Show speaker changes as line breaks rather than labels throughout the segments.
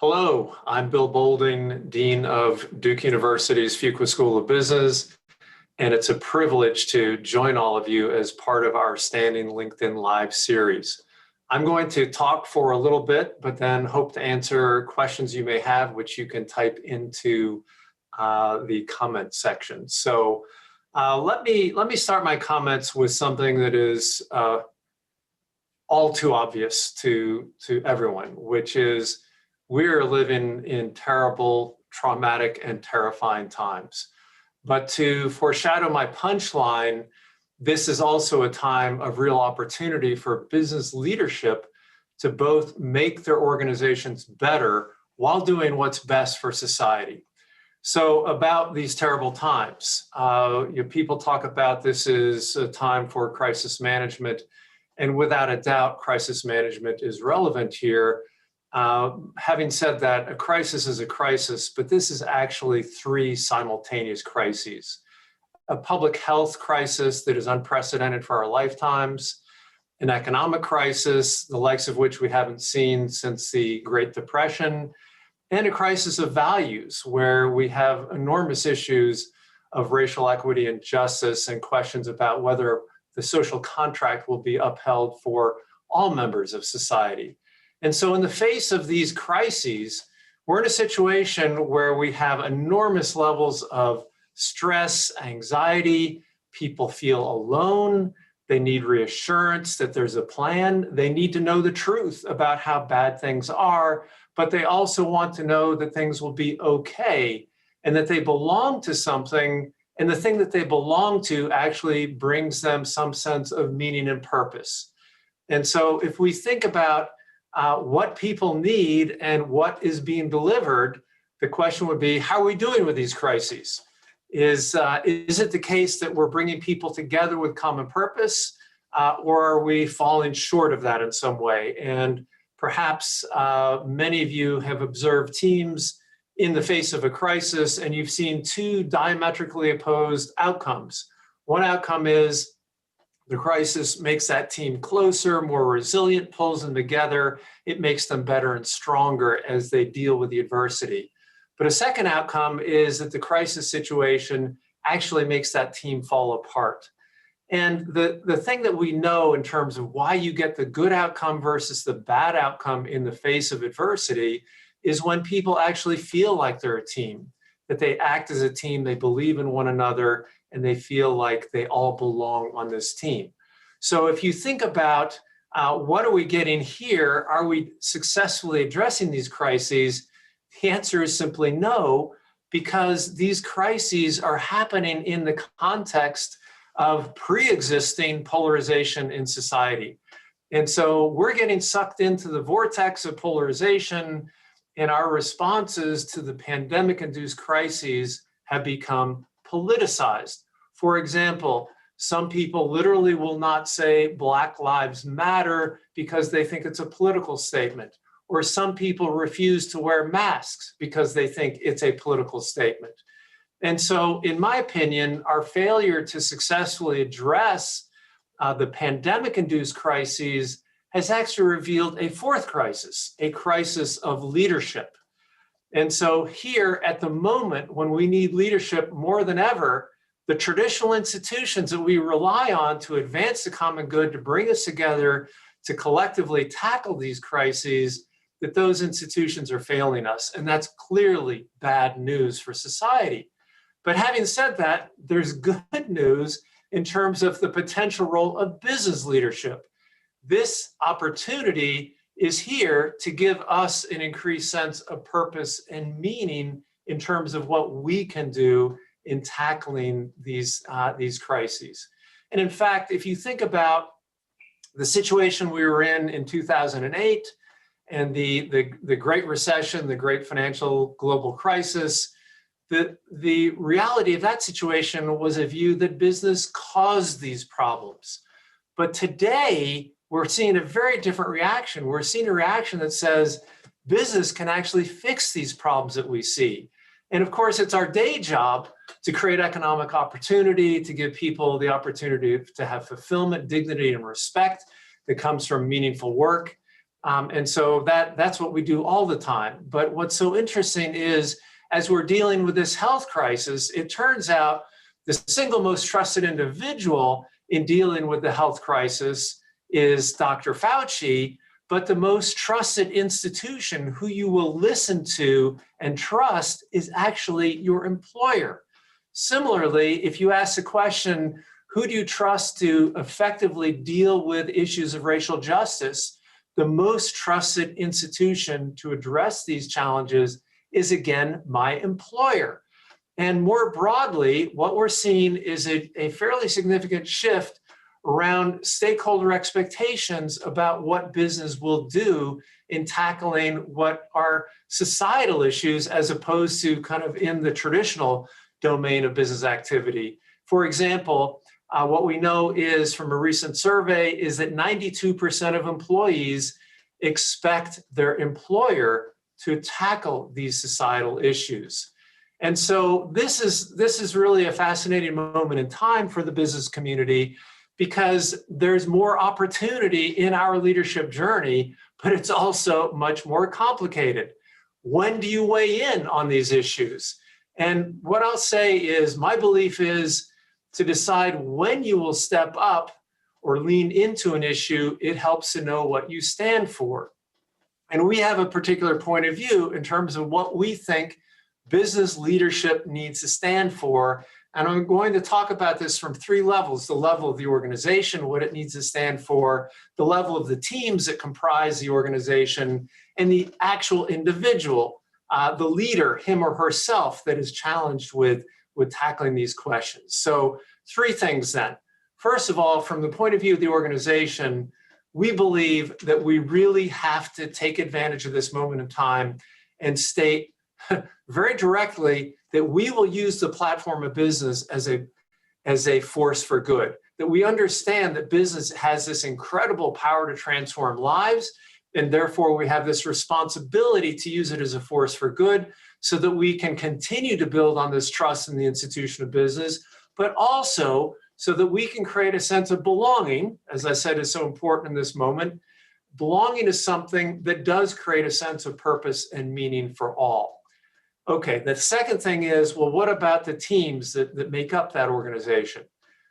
Hello, I'm Bill Boulding, Dean of Duke University's Fuqua School of Business, and it's a privilege to join all of you as part of our Standing LinkedIn Live series. I'm going to talk for a little bit, but then hope to answer questions you may have, which you can type into the comment section. So let me start my comments with something that is all too obvious to everyone, which is we're living in terrible, traumatic, and terrifying times. But to foreshadow my punchline, this is also a time of real opportunity for business leadership to both make their organizations better while doing what's best for society. So about these terrible times, people talk about this is a time for crisis management, and without a doubt, crisis management is relevant here. Having said that, a crisis is a crisis, but this is actually three simultaneous crises. A public health crisis that is unprecedented for our lifetimes, an economic crisis, the likes of which we haven't seen since the Great Depression, and a crisis of values where we have enormous issues of racial equity and justice and questions about whether the social contract will be upheld for all members of society. And so in the face of these crises, we're in a situation where we have enormous levels of stress, anxiety, people feel alone, they need reassurance that there's a plan, they need to know the truth about how bad things are, but they also want to know that things will be okay and that they belong to something, and the thing that they belong to actually brings them some sense of meaning and purpose. And so if we think about what people need and what is being delivered, the question would be, how are we doing with these crises? Is it the case that we're bringing people together with common purpose, or are we falling short of that in some way? And perhaps many of you have observed teams in the face of a crisis, and you've seen two diametrically opposed outcomes. One outcome is the crisis makes that team closer, more resilient, pulls them together. It makes them better and stronger as they deal with the adversity. But a second outcome is that the crisis situation actually makes that team fall apart. And the thing that we know in terms of why you get the good outcome versus the bad outcome in the face of adversity is when people actually feel like they're a team, that they act as a team, they believe in one another, and they feel like they all belong on this team. So if you think about what are we getting here, are we successfully addressing these crises? The answer is simply no, because these crises are happening in the context of pre-existing polarization in society. And so we're getting sucked into the vortex of polarization, and our responses to the pandemic-induced crises have become politicized. For example, some people literally will not say Black Lives Matter because they think it's a political statement, or some people refuse to wear masks because they think it's a political statement. And so, in my opinion, our failure to successfully address the pandemic-induced crises has actually revealed a fourth crisis, a crisis of leadership. And so here at the moment when we need leadership more than ever, the traditional institutions that we rely on to advance the common good, to bring us together, to collectively tackle these crises, that those institutions are failing us. And that's clearly bad news for society. But having said that, there's good news in terms of the potential role of business leadership. This opportunity is here to give us an increased sense of purpose and meaning in terms of what we can do in tackling these crises. And in fact, if you think about the situation we were in 2008 and the Great Recession, the Great Financial Global Crisis, the reality of that situation was a view that business caused these problems. But today, we're seeing a very different reaction. We're seeing a reaction that says business can actually fix these problems that we see. And of course, it's our day job to create economic opportunity, to give people the opportunity to have fulfillment, dignity, and respect that comes from meaningful work. And so that's what we do all the time. But what's so interesting is, as we're dealing with this health crisis, it turns out the single most trusted individual in dealing with the health crisis is Dr. Fauci, but the most trusted institution who you will listen to and trust is actually your employer. Similarly, if you ask the question, who do you trust to effectively deal with issues of racial justice? The most trusted institution to address these challenges is, again, my employer. And more broadly, what we're seeing is a fairly significant shift around stakeholder expectations about what business will do in tackling what are societal issues as opposed to kind of in the traditional domain of business activity. For example, what we know is from a recent survey is that 92% of employees expect their employer to tackle these societal issues. And so this is really a fascinating moment in time for the business community, because there's more opportunity in our leadership journey, but it's also much more complicated. When do you weigh in on these issues? And what I'll say is, my belief is to decide when you will step up or lean into an issue, it helps to know what you stand for. And we have a particular point of view in terms of what we think business leadership needs to stand for. And I'm going to talk about this from three levels: the level of the organization, what it needs to stand for, the level of the teams that comprise the organization, and the actual individual, the leader, him or herself, that is challenged with tackling these questions. So three things then. First of all, from the point of view of the organization, we believe that we really have to take advantage of this moment in time and state very directly that we will use the platform of business as a force for good, that we understand that business has this incredible power to transform lives, and therefore we have this responsibility to use it as a force for good so that we can continue to build on this trust in the institution of business, but also so that we can create a sense of belonging, as I said, is so important in this moment. Belonging is something that does create a sense of purpose and meaning for all. Okay, the second thing is, well, what about the teams that make up that organization?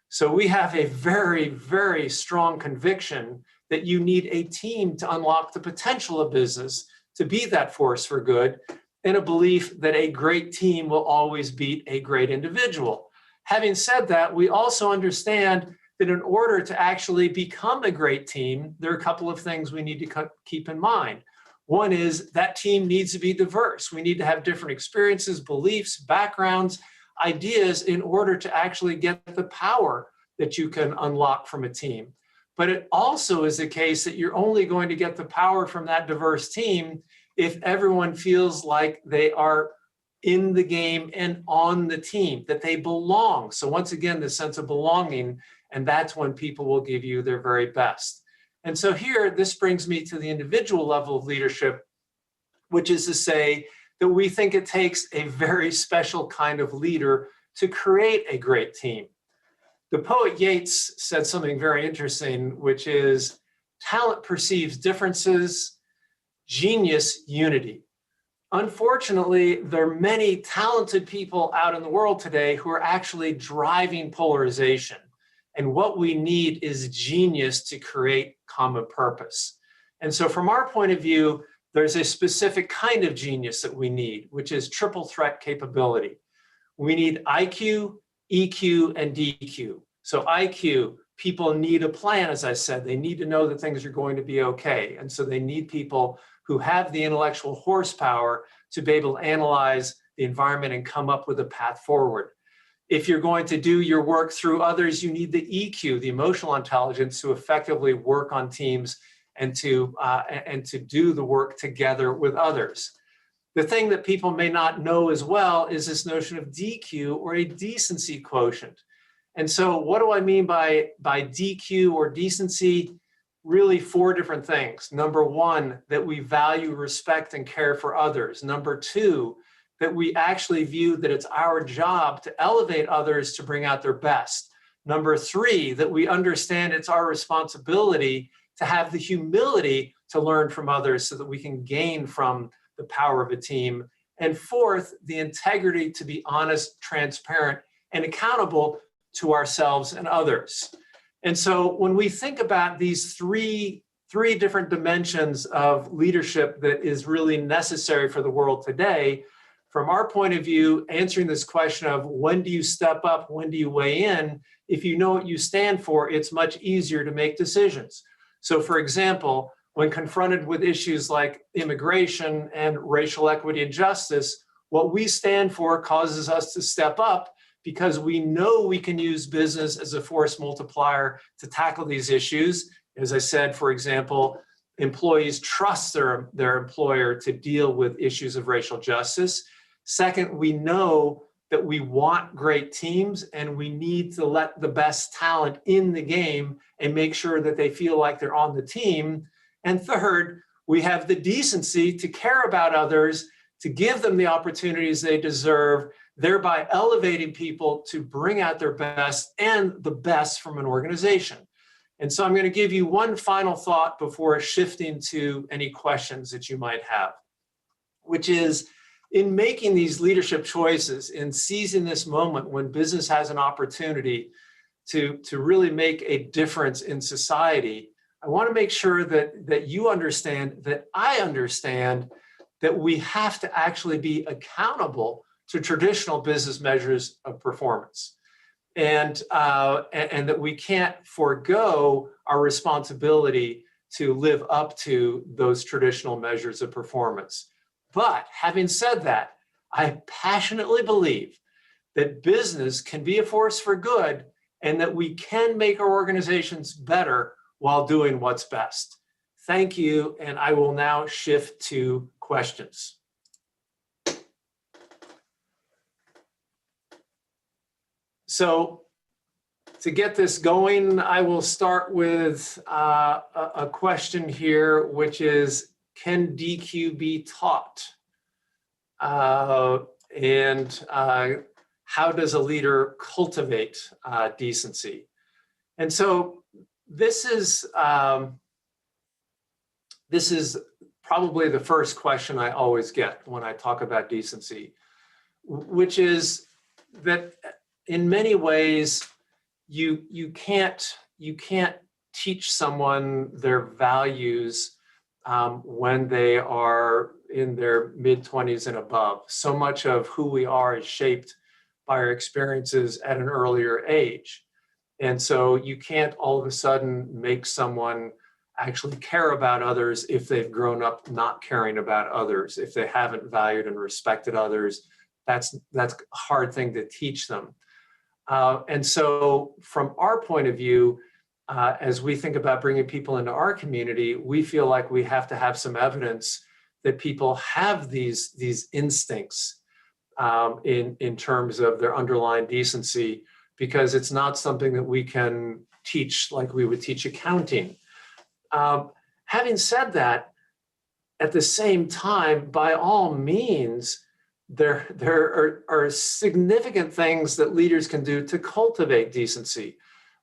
So we have a very, very strong conviction that you need a team to unlock the potential of business, to be that force for good, and a belief that a great team will always beat a great individual. Having said that, we also understand that in order to actually become a great team, there are a couple of things we need to keep in mind. One is that team needs to be diverse. We need to have different experiences, beliefs, backgrounds, ideas in order to actually get the power that you can unlock from a team. But it also is the case that you're only going to get the power from that diverse team if everyone feels like they are in the game and on the team, that they belong. So once again, the sense of belonging, and that's when people will give you their very best. And so here, this brings me to the individual level of leadership, which is to say that we think it takes a very special kind of leader to create a great team. The poet Yeats said something very interesting, which is, talent perceives differences, genius unity. Unfortunately, there are many talented people out in the world today who are actually driving polarization. And what we need is genius to create common purpose. And so from our point of view, there's a specific kind of genius that we need, which is triple threat capability. We need IQ, EQ, and DQ. So IQ, people need a plan, as I said. They need to know that things are going to be okay. And so they need people who have the intellectual horsepower to be able to analyze the environment and come up with a path forward. If you're going to do your work through others, you need the EQ, the emotional intelligence, to effectively work on teams and to do the work together with others. The thing that people may not know as well is this notion of DQ, or a decency quotient. And so what do I mean by DQ or decency? Really four different things. Number one, that we value, respect, and care for others. Number two, that we actually view that it's our job to elevate others to bring out their best. Number three, that we understand it's our responsibility to have the humility to learn from others so that we can gain from the power of a team. And fourth, the integrity to be honest, transparent, and accountable to ourselves and others. And so when we think about these three different dimensions of leadership that is really necessary for the world today, from our point of view, answering this question of when do you step up, when do you weigh in, if you know what you stand for, it's much easier to make decisions. So for example, when confronted with issues like immigration and racial equity and justice, what we stand for causes us to step up because we know we can use business as a force multiplier to tackle these issues. As I said, for example, employees trust their employer to deal with issues of racial justice. Second, we know that we want great teams and we need to let the best talent in the game and make sure that they feel like they're on the team. And third, we have the decency to care about others, to give them the opportunities they deserve, thereby elevating people to bring out their best and the best from an organization. And so I'm going to give you one final thought before shifting to any questions that you might have, which is in making these leadership choices, in seizing this moment when business has an opportunity to really make a difference in society, I want to make sure that you understand, that I understand, that we have to actually be accountable to traditional business measures of performance. And that we can't forego our responsibility to live up to those traditional measures of performance. But having said that, I passionately believe that business can be a force for good and that we can make our organizations better while doing what's best. Thank you, and I will now shift to questions. So to get this going, I will start with a question here, which is, can DQ be taught? And how does a leader cultivate decency? And so this is probably the first question I always get when I talk about decency, which is that in many ways, you can't teach someone their values when they are in their mid-20s and above. So much of who we are is shaped by our experiences at an earlier age. And so you can't all of a sudden make someone actually care about others if they've grown up not caring about others, if they haven't valued and respected others. That's a hard thing to teach them. And so from our point of view, as we think about bringing people into our community, we feel like we have to have some evidence that people have these instincts in terms of their underlying decency, because it's not something that we can teach like we would teach accounting. Having said that, at the same time, by all means, there are significant things that leaders can do to cultivate decency,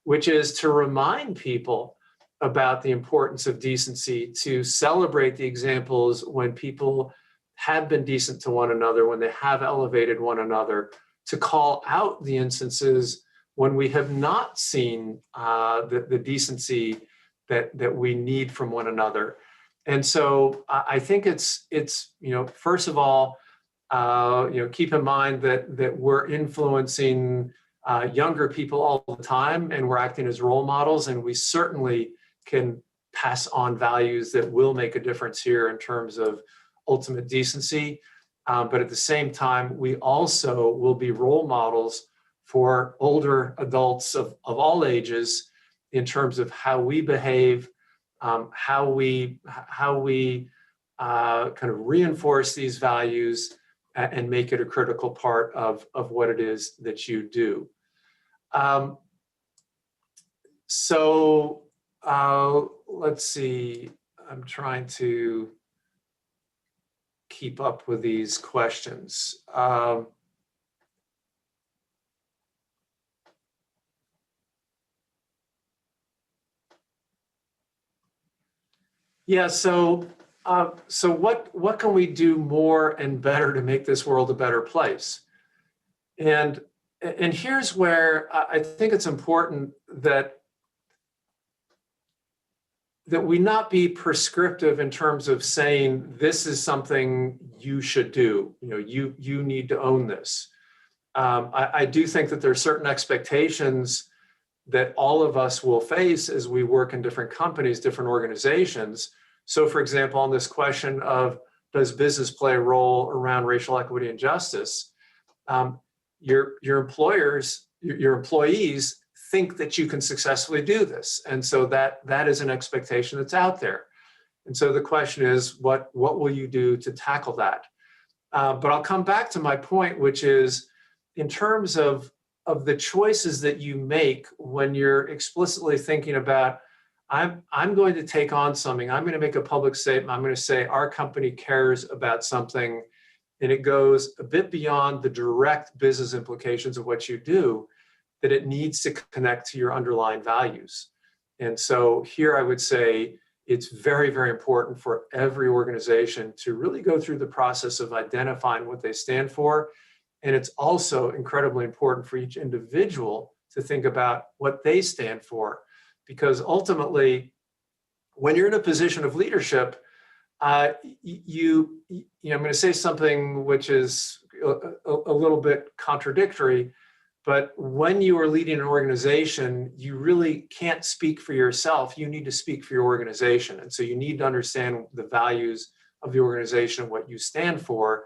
which is to remind people about the importance of decency, to celebrate the examples when people have been decent to one another, when they have elevated one another, to call out the instances when we have not seen the decency that we need from one another. And so I think it's first of all, keep in mind that we're influencing younger people all the time, and we're acting as role models, and we certainly can pass on values that will make a difference here in terms of ultimate decency. But at the same time, we also will be role models for older adults of all ages in terms of how we behave, how we kind of reinforce these values and make it a critical part of what it is that you do. Let's see, I'm trying to keep up with these questions. Yeah. So what can we do more and better to make this world a better place? And and here's where I think it's important that we not be prescriptive in terms of saying this is something you should do. You need to own this. I do think that there are certain expectations that all of us will face as we work in different companies, different organizations. So, for example, on this question of does business play a role around racial equity and justice, um, your employers, your employees think that you can successfully do this, and so that is an expectation that's out there. And so the question is, what will you do to tackle that? But I'll come back to my point, which is in terms of the choices that you make when you're explicitly thinking about, I'm going to take on something, I'm going to make a public statement, I'm going to say our company cares about something, and it goes a bit beyond the direct business implications of what you do, that it needs to connect to your underlying values. And so here I would say it's very, very important for every organization to really go through the process of identifying what they stand for. And it's also incredibly important for each individual to think about what they stand for, because ultimately, when you're in a position of leadership, I'm going to say something which is a little bit contradictory, but when you are leading an organization, you really can't speak for yourself. You need to speak for your organization. And so you need to understand the values of the organization and what you stand for.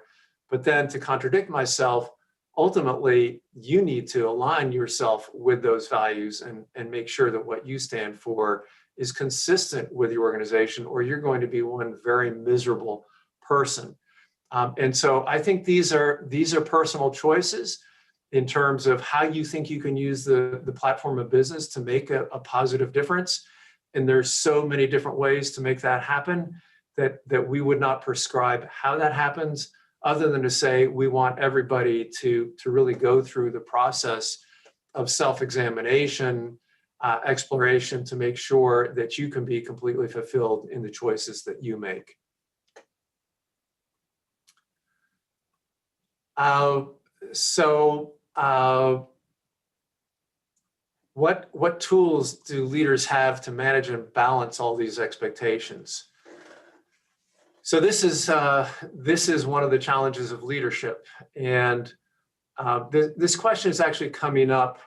But then, to contradict myself, ultimately, you need to align yourself with those values and make sure that what you stand for is consistent with your organization, or you're going to be one very miserable person. And so I think these are personal choices in terms of how you think you can use the platform of business to make a positive difference. And there's so many different ways to make that happen that we would not prescribe how that happens, other than to say we want everybody to really go through the process of self-examination, exploration, to make sure that you can be completely fulfilled in the choices that you make. What tools do leaders have to manage and balance all these expectations? So this is one of the challenges of leadership, and this question is actually coming up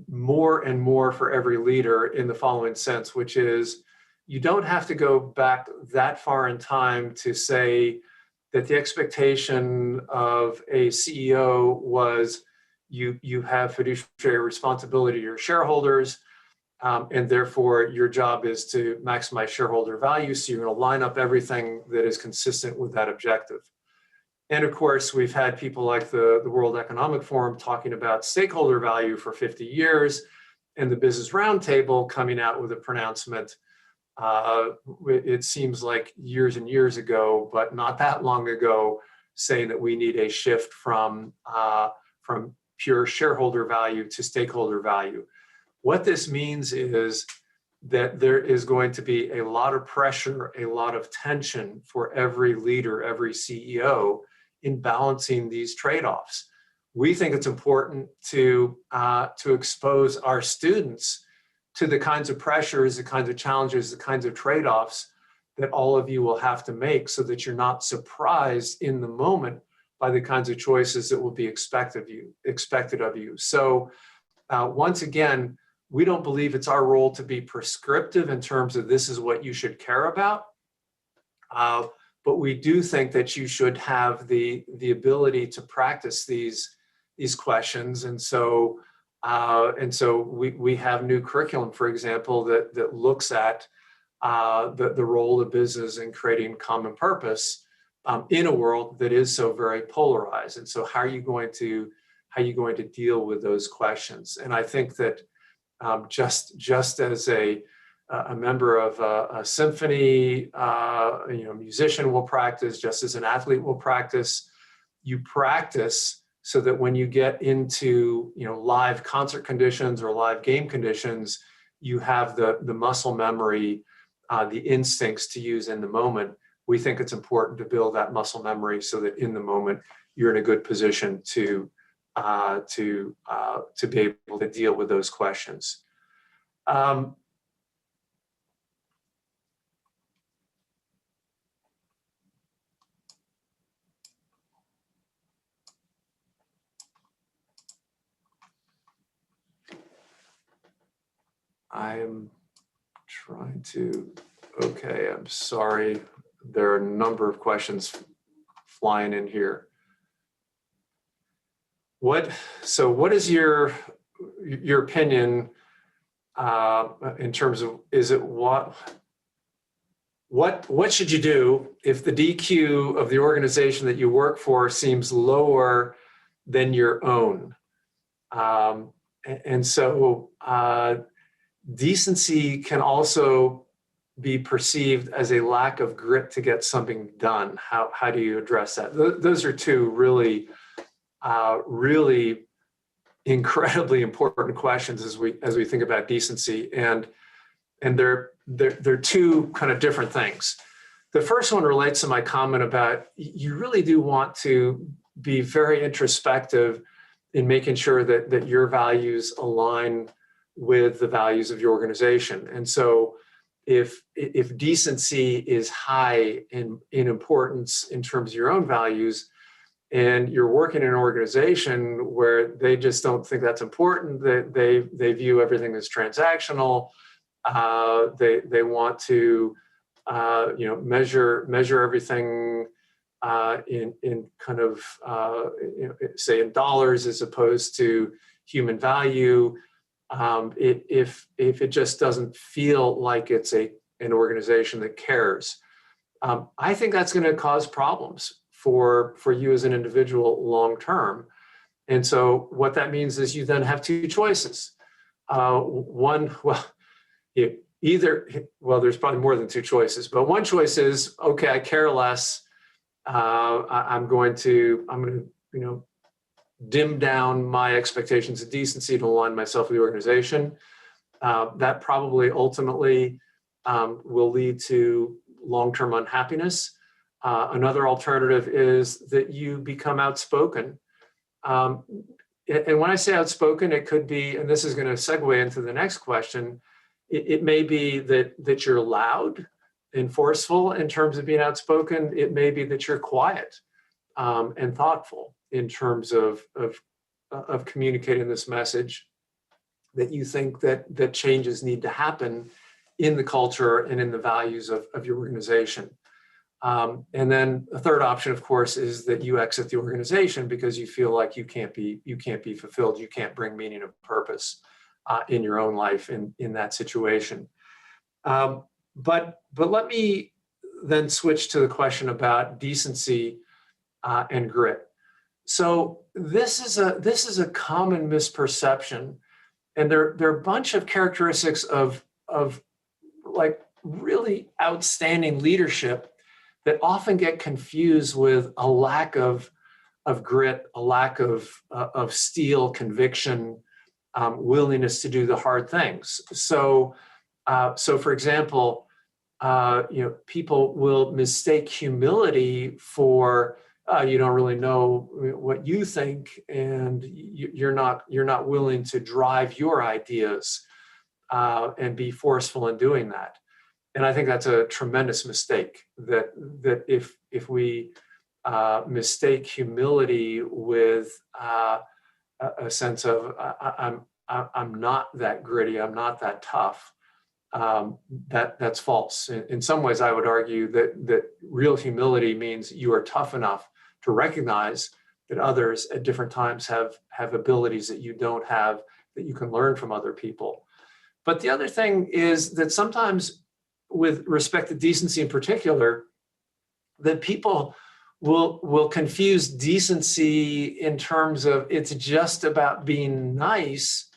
more and more for every leader in the following sense, which is you don't have to go back that far in time to say that the expectation of a CEO was you have fiduciary responsibility to your shareholders, and therefore your job is to maximize shareholder value. So you're going to line up everything that is consistent with that objective. And of course, we've had people like the World Economic Forum talking about stakeholder value for 50 years, and the Business Roundtable coming out with a pronouncement. It seems like years and years ago, but not that long ago, saying that we need a shift from pure shareholder value to stakeholder value. What this means is that there is going to be a lot of pressure, a lot of tension for every leader, every CEO in balancing these trade-offs. We think it's important to expose our students to the kinds of pressures, the kinds of challenges, the kinds of trade-offs that all of you will have to make, so that you're not surprised in the moment by the kinds of choices that will be expected of you. So once again, we don't believe it's our role to be prescriptive in terms of this is what you should care about. But we do think that you should have the ability to practice these questions. And so we have new curriculum, for example, that looks at the role of business in creating common purpose in a world that is so very polarized. And so how are you going to deal with those questions? And I think that just as a member of a symphony, musician will practice, just as an athlete will practice. You practice so that when you get into live concert conditions or live game conditions, you have the muscle memory the instincts to use in the moment, we think it's important to build that muscle memory so that in the moment you're in a good position to be able to deal with those questions. I'm trying to, okay, I'm sorry. There are a number of questions flying in here. What is your opinion in terms of, is it what should you do if the DQ of the organization that you work for seems lower than your own? And so decency can also be perceived as a lack of grit to get something done. How do you address that? Those are two really incredibly important questions as we think about decency, and they're two kind of different things. The first one relates to my comment about you really do want to be very introspective in making sure that your values align with the values of your organization. And so if decency is high in importance in terms of your own values, and you're working in an organization where they just don't think that's important, they view everything as transactional, they want to measure everything in kind of say in dollars as opposed to human value. If it just doesn't feel like it's an organization that cares, I think that's going to cause problems for you as an individual long term. And so what that means is you then have two choices. One, there's probably more than two choices, but one choice is, okay, I care less. I'm going to dim down my expectations of decency to align myself with the organization. That probably ultimately will lead to long-term unhappiness. Another alternative is that you become outspoken. And when I say outspoken, it could be, and this is going to segue into the next question, it may be that you're loud and forceful in terms of being outspoken. It may be that you're quiet and thoughtful in terms of communicating this message, that you think that changes need to happen in the culture and in the values of your organization. And then a third option, of course, is that you exit the organization because you feel like you can't be fulfilled. You can't bring meaning and purpose in your own life in that situation. But let me then switch to the question about decency and grit. So this is a common misperception, and there are a bunch of characteristics of like really outstanding leadership that often get confused with a lack of grit, a lack of steel, conviction, willingness to do the hard things. So for example, people will mistake humility for you don't really know what you think, and you're not willing to drive your ideas and be forceful in doing that. And I think that's a tremendous mistake. That if we mistake humility with a sense of I'm not that gritty, I'm not that tough, that's false. In some ways, I would argue that real humility means you are tough enough to recognize that others at different times have abilities that you don't have, that you can learn from other people. But the other thing is that sometimes, with respect to decency in particular, that people will confuse decency in terms of it's just about being nice,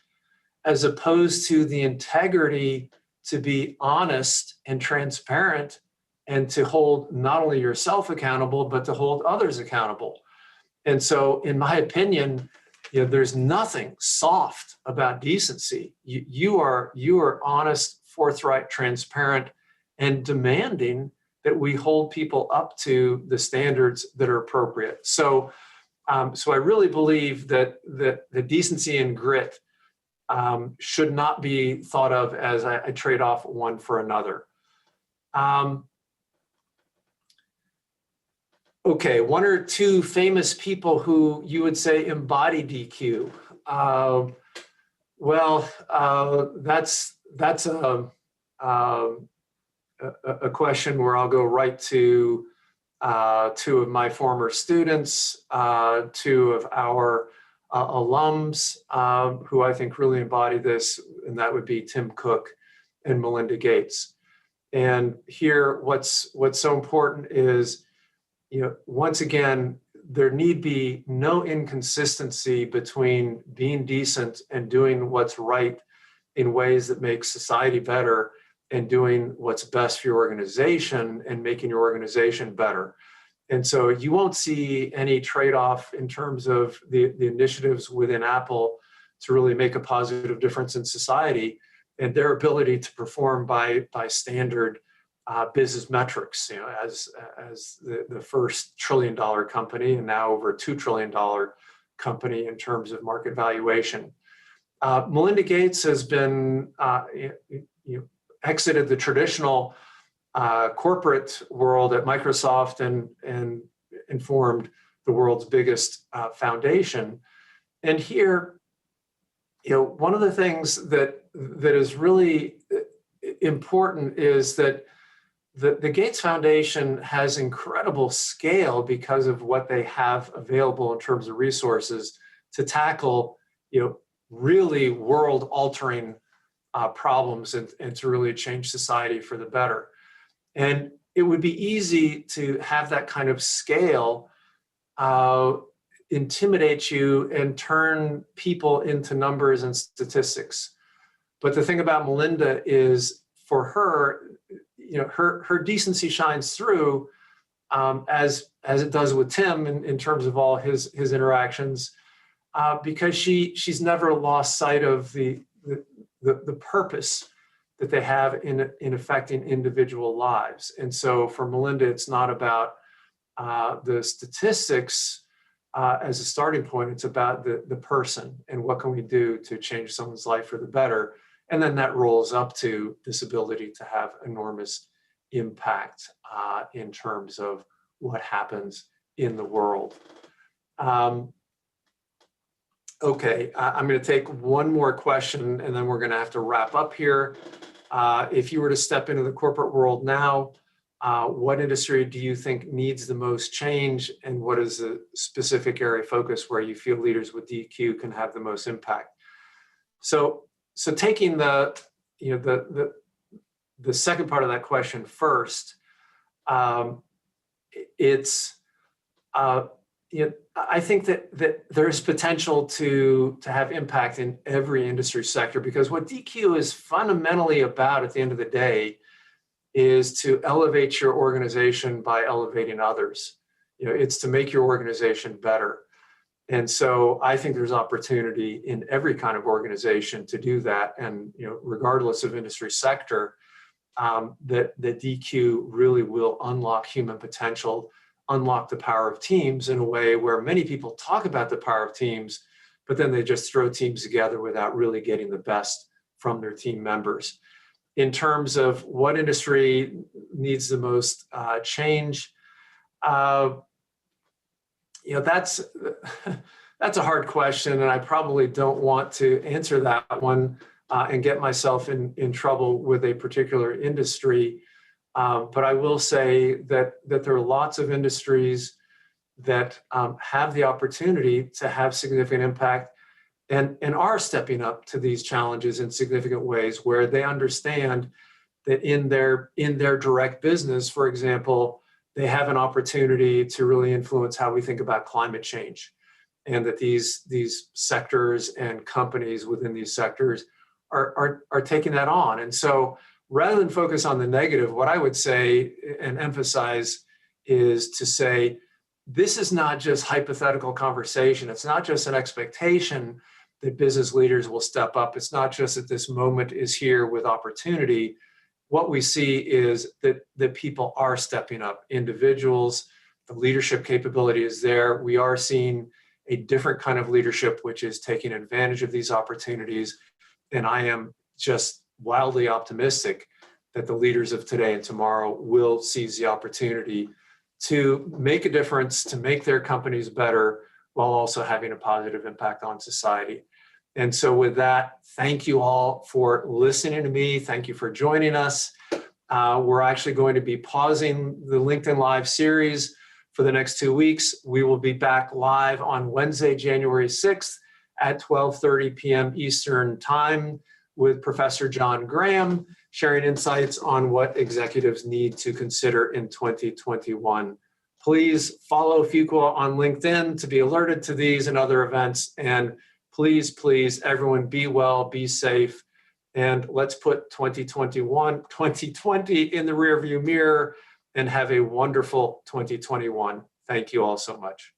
as opposed to the integrity to be honest and transparent and to hold not only yourself accountable, but to hold others accountable. And so, in my opinion, there's nothing soft about decency. You are honest, forthright, transparent, and demanding that we hold people up to the standards that are appropriate. So I really believe that the decency and grit should not be thought of as I trade off one for another. Okay, one or two famous people who you would say embody DQ. That's a question where I'll go right to two of my former students, two of our alums who I think really embody this, and that would be Tim Cook and Melinda Gates. And here, what's so important is, once again, there need be no inconsistency between being decent and doing what's right in ways that make society better, and doing what's best for your organization and making your organization better. And so you won't see any trade-off in terms of the initiatives within Apple to really make a positive difference in society and their ability to perform by standard business metrics. As the first $1 trillion company, and now over $2 trillion company in terms of market valuation. Melinda Gates has been exited the traditional corporate world at Microsoft and formed the world's biggest foundation. And here, one of the things that is really important is that the Gates Foundation has incredible scale because of what they have available in terms of resources to tackle, really world-altering problems and to really change society for the better. And it would be easy to have that kind of scale intimidate you and turn people into numbers and statistics. But the thing about Melinda is, for her, her decency shines through as it does with Tim in terms of all his interactions, because she's never lost sight of the purpose that they have in affecting individual lives. And so for Melinda, it's not about the statistics as a starting point. It's about the person and what can we do to change someone's life for the better. And then that rolls up to this ability to have enormous impact in terms of what happens in the world. Okay, I'm going to take one more question and then we're going to have to wrap up here. If you were to step into the corporate world now, what industry do you think needs the most change, and what is the specific area of focus where you feel leaders with DQ can have the most impact? So taking the second part of that question first, I think that there is potential to have impact in every industry sector, because what DQ is fundamentally about at the end of the day is to elevate your organization by elevating others. It's to make your organization better. And so I think there's opportunity in every kind of organization to do that. And regardless of industry sector, that DQ really will unlock human potential, unlock the power of teams in a way where many people talk about the power of teams, but then they just throw teams together without really getting the best from their team members. In terms of what industry needs the most change, that's a hard question, and I probably don't want to answer that one and get myself in trouble with a particular industry. But I will say that there are lots of industries that have the opportunity to have significant impact and are stepping up to these challenges in significant ways, where they understand that in their direct business, for example, they have an opportunity to really influence how we think about climate change, and that these sectors and companies within these sectors are taking that on. And so rather than focus on the negative, what I would say and emphasize is to say, this is not just hypothetical conversation. It's not just an expectation that business leaders will step up. It's not just that this moment is here with opportunity. what we see is that people are stepping up. Individuals, the leadership capability is there. We are seeing a different kind of leadership, which is taking advantage of these opportunities. And I am just wildly optimistic that the leaders of today and tomorrow will seize the opportunity to make a difference, to make their companies better, while also having a positive impact on society. And so with that, thank you all for listening to me. Thank you for joining us. We're actually going to be pausing the LinkedIn Live series for the next 2 weeks. We will be back live on Wednesday, January 6th at 12:30 p.m. Eastern Time with Professor John Graham, sharing insights on what executives need to consider in 2021. Please follow Fuqua on LinkedIn to be alerted to these and other events. And please, everyone, be well, be safe, and let's put 2020 in the rearview mirror and have a wonderful 2021. Thank you all so much.